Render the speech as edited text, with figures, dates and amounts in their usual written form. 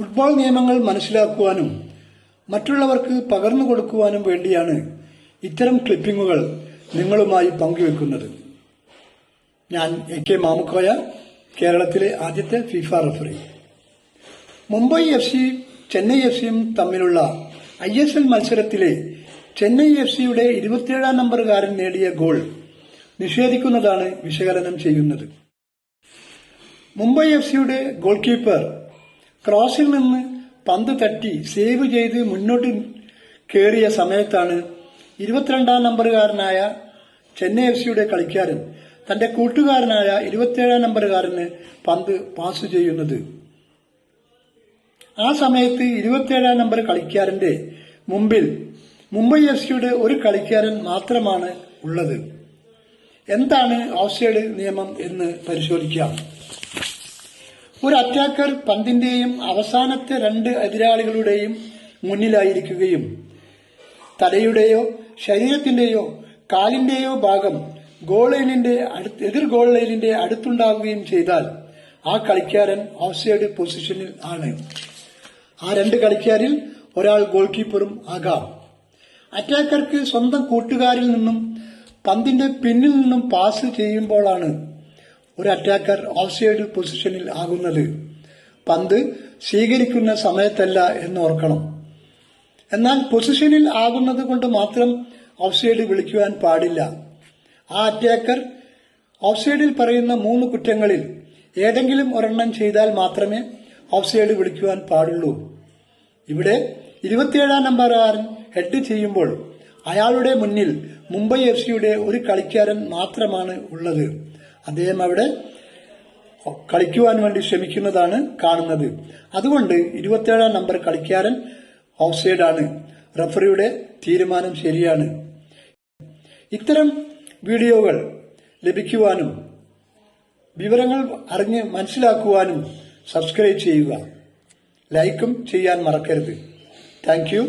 Football നിയമങ്ങൾ മനസ്സിലാക്കുവാനും മറ്റുള്ളവർക്ക് പകർന്നു കൊടുക്കുവാനും വേണ്ടിയാണ് ഇത്തരം ക്ലിപ്പിങ്ങുകൾ നിങ്ങളുമായി പങ്കുവെക്കുന്നത്. ഞാൻ AK മാമുക്കോയ, കേരളത്തിലെ ആദ്യത്തെ FIFA referee. Mumbai FC Chennai FCയും തമ്മിലുള്ള ISL മത്സരത്തിലെ ചെന്നൈ FCയുടെ 27 നമ്പറുകാരൻ നേടിയ ഗോൾ നിഷേധിക്കുന്നതാണ് വിശകലനം ചെയ്യുന്നത്. മുംബൈ FCയുടെ ഗോൾ കീപ്പർ ക്രോസിൽ നിന്ന് പന്ത് തട്ടി സേവ് ചെയ്ത് മുന്നോട്ട് കയറിയ സമയത്താണ് 22 നമ്പറുകാരനായ ചെന്നൈ FCയുടെ കളിക്കാരൻ തന്റെ കൂട്ടുകാരനായ 27 നമ്പറുകാരന് പന്ത് പാസ് ചെയ്യുന്നത്. ആ സമയത്ത് 27 നമ്പർ കളിക്കാരന്റെ മുമ്പിൽ മുംബൈ FCയുടെ ഒരു കളിക്കാരൻ മാത്രമാണ് ഉള്ളത്. എന്താണ് ഓഫ്സൈഡ് നിയമം എന്ന് പരിശോധിക്കാം. ഒരു അറ്റാക്കർ പന്തിന്റെയും അവസാനത്തെ 2 എതിരാളികളുടെയും മുന്നിലായിരിക്കുകയും തലയുടെയോ ശരീരത്തിന്റെയോ കാലിന്റെയോ ഭാഗം എതിർ ഗോൾ ലൈനിന്റെ അടുത്തുണ്ടാവുകയും ചെയ്താൽ ആ കളിക്കാരൻ ഓഫ്സൈഡ് പൊസിഷനിൽ ആണ്. ആ 2 കളിക്കാരിൽ ഒരാൾ ഗോൾ കീപ്പറും ആകാം. അറ്റാക്കർക്ക് സ്വന്തം കൂട്ടുകാരിൽ നിന്നും പന്തിന്റെ പിന്നിൽ നിന്നും പാസ് ചെയ്യുമ്പോഴാണ് ഒരു അറ്റാക്കർ ഓഫ്സൈഡ് പൊസിഷനിൽ ആകുന്നത്. പന്ത് സ്വീകരിക്കുന്ന സമയത്തല്ല എന്ന് ഓർക്കണം. എന്നാൽ പൊസിഷനിൽ ആകുന്നത് കൊണ്ട് മാത്രം ഓഫ്സൈഡ് വിളിക്കുവാൻ പാടില്ല. ആ അറ്റാക്കർ ഓഫ്സൈഡിൽ പറയുന്ന 3 കുറ്റങ്ങളിൽ ഏതെങ്കിലും ഒരെണ്ണം ചെയ്താൽ മാത്രമേ ഓഫ്സൈഡ് വിളിക്കുവാൻ പാടുള്ളൂ. ഇവിടെ 27 നമ്പറുകാരൻ ഹെഡ് ചെയ്യുമ്പോൾ അയാളുടെ മുന്നിൽ മുംബൈ FCയുടെ ഒരു കളിക്കാരൻ മാത്രമാണ് ഉള്ളത്. അദ്ദേഹം അവിടെ കളിക്കുവാൻ വേണ്ടി ശ്രമിക്കുന്നതാണ് കാണുന്നത്. അതുകൊണ്ട് 27 നമ്പർ കളിക്കാരൻ ഓഫ്സൈഡാണ്. റഫറിയുടെ തീരുമാനം ശരിയാണ്. ഇത്തരം വീഡിയോകൾ ലഭിക്കുവാനും വിവരങ്ങൾ അറിഞ്ഞ് മനസ്സിലാക്കുവാനും സബ്സ്ക്രൈബ് ചെയ്യുക. ലൈക്കും ചെയ്യാൻ മറക്കരുത്. Thank you.